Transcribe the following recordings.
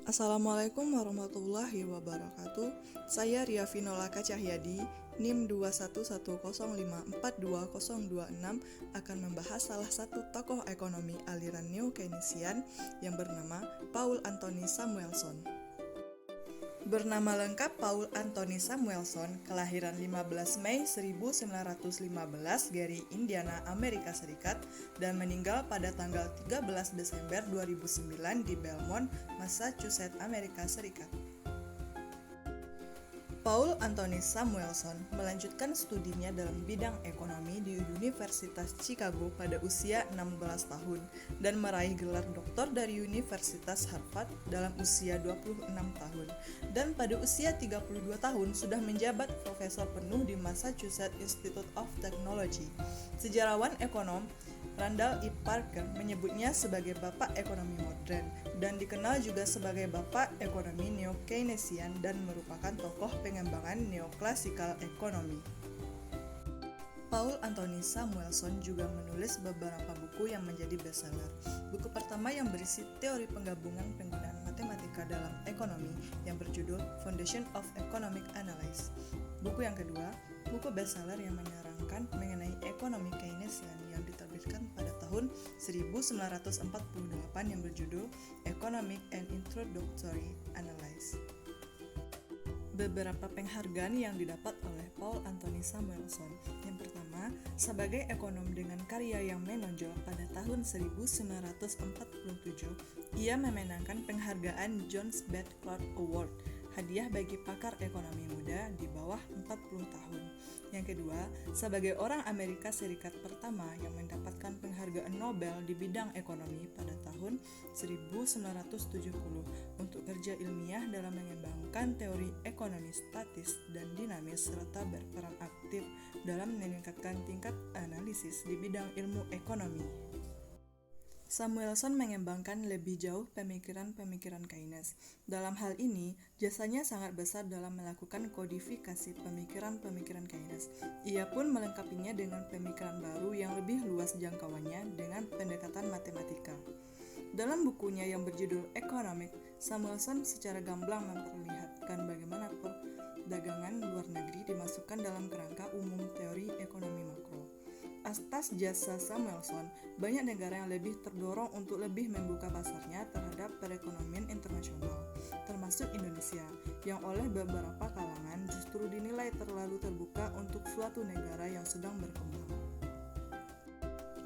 Assalamualaikum warahmatullahi wabarakatuh. Saya Riafinolaka Cahyadi, NIM 21105420026 akan membahas salah satu tokoh ekonomi aliran Neo-Keynesian yang bernama Paul Anthony Samuelson. Bernama lengkap Paul Anthony Samuelson, kelahiran 15 Mei 1915 Gary, Indiana, Amerika Serikat, dan meninggal pada tanggal 13 Desember 2009 di Belmont, Massachusetts, Amerika Serikat. Paul Anthony Samuelson melanjutkan studinya dalam bidang ekonomi di Universitas Chicago pada usia 16 tahun dan meraih gelar doktor dari Universitas Harvard dalam usia 26 tahun, dan pada usia 32 tahun sudah menjabat profesor penuh di Massachusetts Institute of Technology. Sejarawan ekonom Randall E. Parker menyebutnya sebagai bapak ekonomi modern dan dikenal juga sebagai bapak ekonomi neo-Keynesian dan merupakan tokoh pengembangan neoklasikal ekonomi. Paul Anthony Samuelson juga menulis beberapa buku yang menjadi bestseller. Buku pertama yang berisi teori penggabungan penggunaan matematika dalam ekonomi yang berjudul Foundation of Economic Analysis. Buku yang kedua, buku bestseller yang menerangkan mengenai ekonomi Keynesian yang diterbitkan pada tahun 1948 yang berjudul Economic and Introductory Analysis. Beberapa penghargaan yang didapat oleh Paul Anthony Samuelson. Yang pertama, sebagai ekonom dengan karya yang menonjol pada tahun 1947, ia memenangkan penghargaan John Beth Clark Award, hadiah bagi pakar ekonomi muda di bawah 40 tahun. Yang kedua, sebagai orang Amerika Serikat pertama yang mendapatkan penghargaan Nobel di bidang ekonomi pada tahun 1970 untuk kerja ilmiah dalam mengembangkan teori ekonomi statis dan dinamis serta berperan aktif dalam meningkatkan tingkat analisis di bidang ilmu ekonomi. Samuelson mengembangkan lebih jauh pemikiran-pemikiran Keynes. Dalam hal ini, jasanya sangat besar dalam melakukan kodifikasi pemikiran-pemikiran Keynes. Ia pun melengkapinya dengan pemikiran baru yang lebih luas jangkauannya dengan pendekatan matematika. Dalam bukunya yang berjudul Economic, Samuelson secara gamblang memperlihatkan bagaimana perdagangan luar negeri dimasukkan dalam kerangka umum teori ekonomi makro. Atas jasa Samuelson, banyak negara yang lebih terdorong untuk lebih membuka pasarnya terhadap perekonomian internasional, termasuk Indonesia, yang oleh beberapa kalangan justru dinilai terlalu terbuka untuk suatu negara yang sedang berkembang.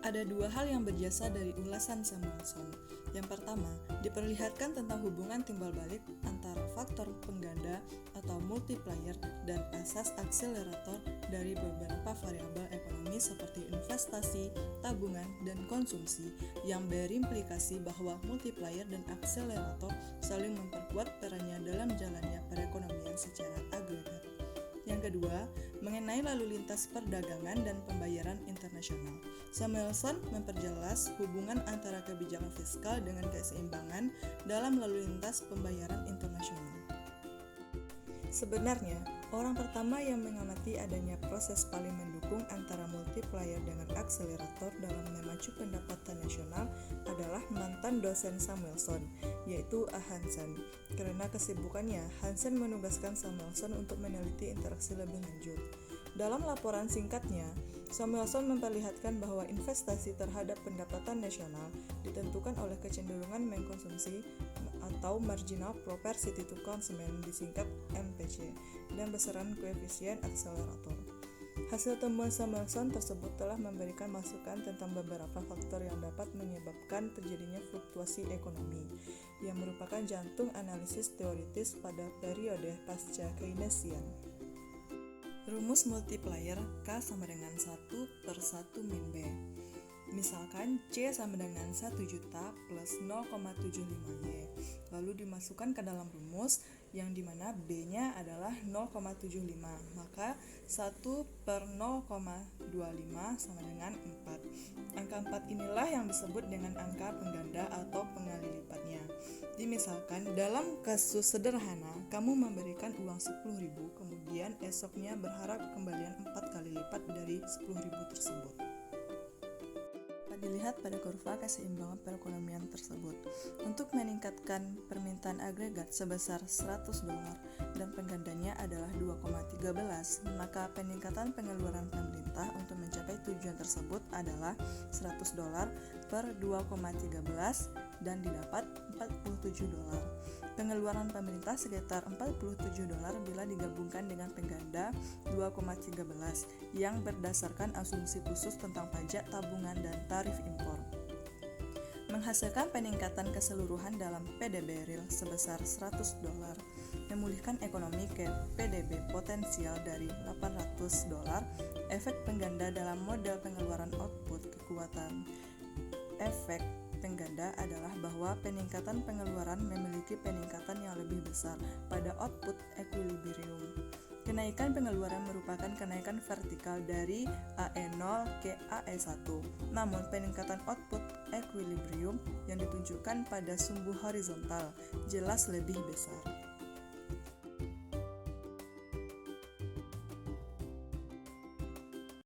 Ada dua hal yang berjasa dari ulasan Samuelson. Yang pertama, diperlihatkan tentang hubungan timbal balik antara faktor pengganda atau multiplier dan asas akselerator dari beberapa variabel ekonomi seperti investasi, tabungan, dan konsumsi yang berimplikasi bahwa multiplier dan akselerator saling memperkuat perannya dalam jalannya perekonomian secara agregat. Yang kedua, mengenai lalu lintas perdagangan dan pembayaran internasional. Samuelson memperjelas hubungan antara kebijakan fiskal dengan keseimbangan dalam lalu lintas pembayaran internasional. Sebenarnya, orang pertama yang mengamati adanya proses paling mendukung antara multiplier dengan akselerator dalam memacu pendapatan nasional adalah mantan dosen Samuelson, yaitu A. Hansen. Karena kesibukannya, Hansen menugaskan Samuelson untuk meneliti interaksi lebih lanjut. Dalam laporan singkatnya, Samuelson memperlihatkan bahwa investasi terhadap pendapatan nasional ditentukan oleh kecenderungan mengkonsumsi atau marginal propensity to consume, disingkat MPC, dan besaran koefisien akselerator. Hasil temuan Samuelson tersebut telah memberikan masukan tentang beberapa faktor yang dapat menyebabkan terjadinya fluktuasi ekonomi, yang merupakan jantung analisis teoritis pada periode pasca Keynesian. Rumus multiplier K sama dengan 1/1 min B. Misalkan C sama dengan 1 juta plus 0,75Y, lalu dimasukkan ke dalam rumus yang dimana B-nya adalah 0,75, maka 1/0,25 sama dengan 4. Angka 4 inilah yang disebut dengan angka pengganda atau pengali lipatnya. Dimisalkan, dalam kasus sederhana, kamu memberikan uang 10.000, kemudian esoknya berharap kembalian 4 kali lipat dari 10.000 tersebut. dapat dilihat pada kurva keseimbangan perekonomian tersebut. Untuk meningkatkan permintaan agregat sebesar $100 dan penggandanya adalah 2,13, maka peningkatan pengeluaran pemerintah untuk mencapai tujuan tersebut adalah $100 per 2,13 dan didapat $47. Pengeluaran pemerintah sekitar $47 bila digabungkan dengan pengganda 2,13 yang berdasarkan asumsi khusus tentang pajak, tabungan, dan tarif impor. Menghasilkan peningkatan keseluruhan dalam PDB real sebesar $100, memulihkan ekonomi ke PDB potensial dari $800. Efek pengganda dalam model pengeluaran output kekuatan efek pengganda adalah bahwa peningkatan pengeluaran memiliki peningkatan yang lebih besar pada output equilibrium. Kenaikan pengeluaran merupakan kenaikan vertikal dari AE0 ke AE1, namun peningkatan output equilibrium yang ditunjukkan pada sumbu horizontal jelas lebih besar.